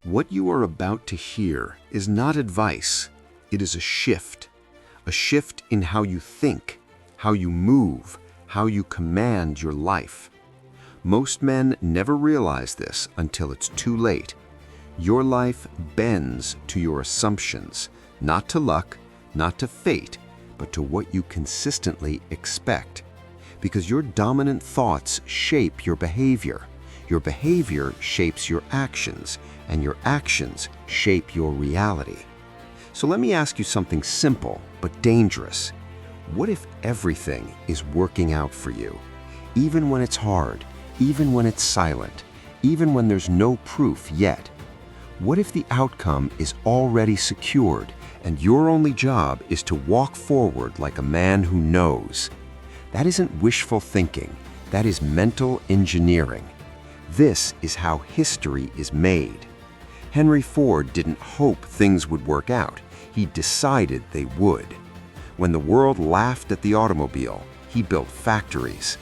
What you are about to hear is not advice. It is a shift in how you think, how you move, how you command your life. Most men never realize this until it's too late. Your life bends to your assumptions, not to luck, not to fate, but to what you consistently expect. Because your dominant thoughts shape your behavior shapes your actions, and your actions shape your reality. So let me ask you something simple but dangerous. What if everything is working out for you? Even when it's hard, even when it's silent, even when there's no proof yet? What if the outcome is already secured and your only job is to walk forward like a man who knows? That isn't wishful thinking, that is mental engineering. This is how history is made. Henry Ford didn't hope things would work out, he decided they would. When the world laughed at the automobile, he built factories.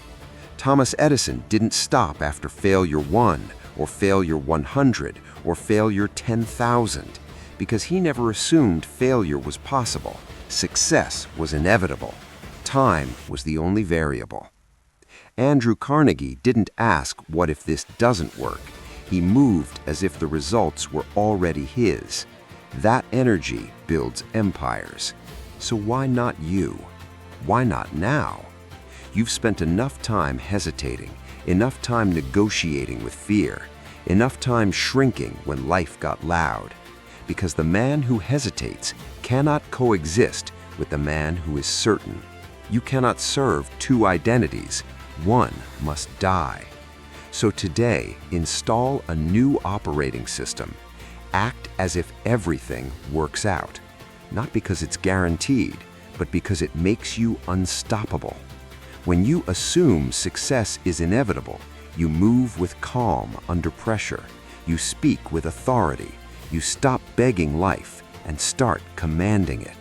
Thomas Edison didn't stop after failure 1, or failure 100, or failure 10,000, because he never assumed failure was possible. Success was inevitable. Time was the only variable. Andrew Carnegie didn't ask, what if this doesn't work? He moved as if the results were already his. That energy builds empires. So why not you? Why not now? You've spent enough time hesitating, enough time negotiating with fear, enough time shrinking when life got loud. Because the man who hesitates cannot coexist with the man who is certain. You cannot serve two identities. One must die. So today, install a new operating system. Act as if everything works out. Not because it's guaranteed, but because it makes you unstoppable. When you assume success is inevitable, you move with calm under pressure. You speak with authority. You stop begging life and start commanding it.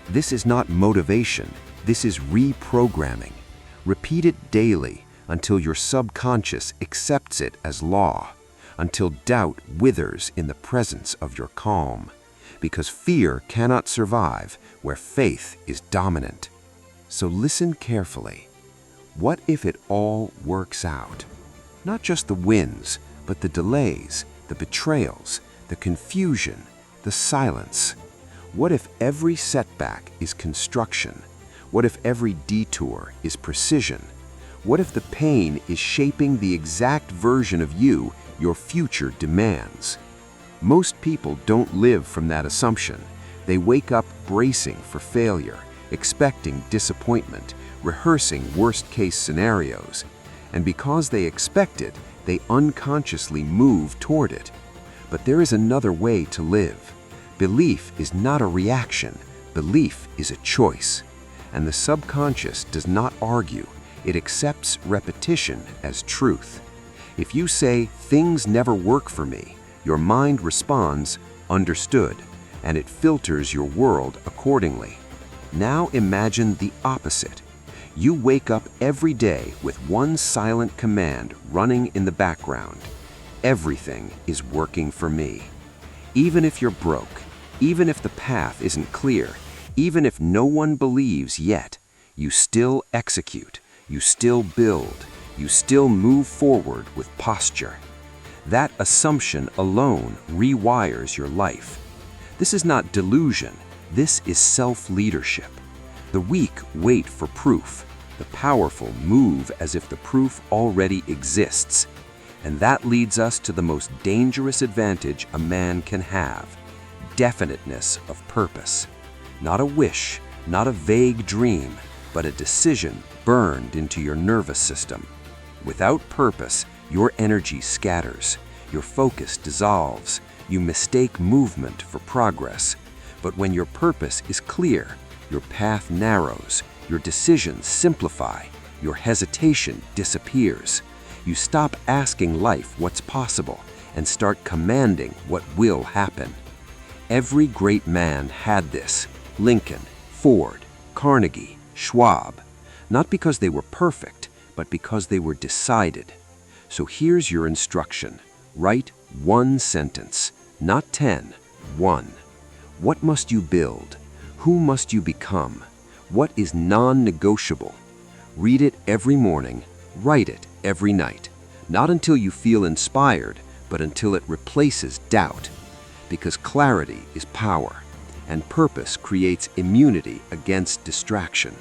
This is not motivation. This is reprogramming. Repeat it daily until your subconscious accepts it as law, until doubt withers in the presence of your calm, because fear cannot survive where faith is dominant. So listen carefully. What if it all works out? Not just the wins, but the delays, the betrayals, the confusion, the silence. What if every setback is construction? What if every detour is precision? What if the pain is shaping the exact version of you your future demands? Most people don't live from that assumption. They wake up bracing for failure, expecting disappointment, rehearsing worst-case scenarios. And because they expect it, they unconsciously move toward it. But there is another way to live. Belief is not a reaction. Belief is a choice. And the subconscious does not argue. It accepts repetition as truth. If you say, "Things never work for me," your mind responds, "Understood," and it filters your world accordingly. Now imagine the opposite. You wake up every day with one silent command running in the background. Everything is working for me. Even if you're broke, even if the path isn't clear, even if no one believes yet, you still execute, you still build, you still move forward with posture. That assumption alone rewires your life. This is not delusion, this is self-leadership. The weak wait for proof. The powerful move as if the proof already exists. And that leads us to the most dangerous advantage a man can have: definiteness of purpose. Not a wish, not a vague dream, but a decision burned into your nervous system. Without purpose, your energy scatters, your focus dissolves, you mistake movement for progress. But when your purpose is clear, your path narrows, your decisions simplify, your hesitation disappears. You stop asking life what's possible and start commanding what will happen. Every great man had this: Lincoln, Ford, Carnegie, Schwab. Not because they were perfect, but because they were decided. So here's your instruction. Write one sentence. Not 10, 1. What must you build? Who must you become? What is non-negotiable? Read it every morning, write it every night. Not until you feel inspired, but until it replaces doubt. Because clarity is power, and purpose creates immunity against distraction.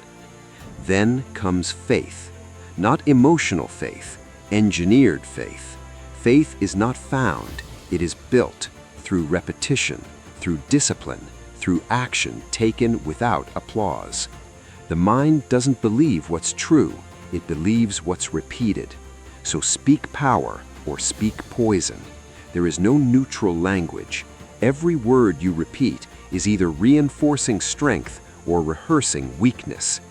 Then comes faith. Not emotional faith, engineered faith. Faith is not found, it is built through repetition, through discipline, through action taken without applause. The mind doesn't believe what's true, it believes what's repeated. So speak power or speak poison. There is no neutral language. Every word you repeat is either reinforcing strength or rehearsing weakness.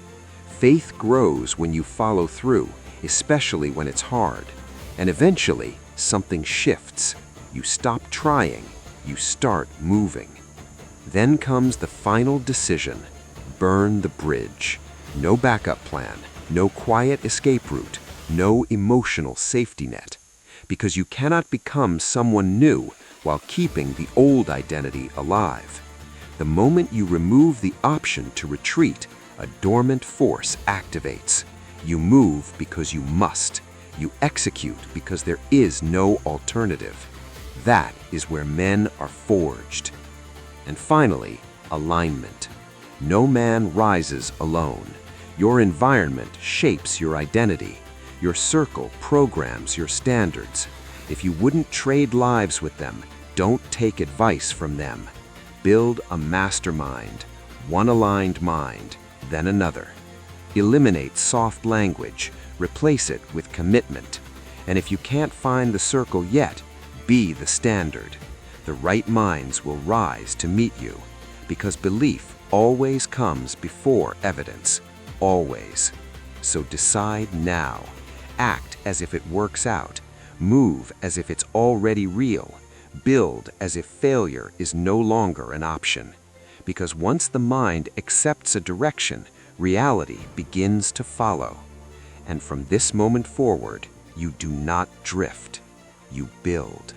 Faith grows when you follow through, especially when it's hard. And eventually, something shifts. You stop trying, you start moving. Then comes the final decision. Burn the bridge. No backup plan, no quiet escape route, no emotional safety net. Because you cannot become someone new while keeping the old identity alive. The moment you remove the option to retreat, a dormant force activates. You move because you must. You execute because there is no alternative. That is where men are forged. And finally, alignment. No man rises alone. Your environment shapes your identity. Your circle programs your standards. If you wouldn't trade lives with them, don't take advice from them. Build a mastermind, one aligned mind, then another. Eliminate soft language, replace it with commitment. And if you can't find the circle yet, be the standard. The right minds will rise to meet you, because belief always comes before evidence, always. So decide now. Act as if it works out. Move as if it's already real. Build as if failure is no longer an option. Because once the mind accepts a direction, reality begins to follow. And from this moment forward, you do not drift, you build.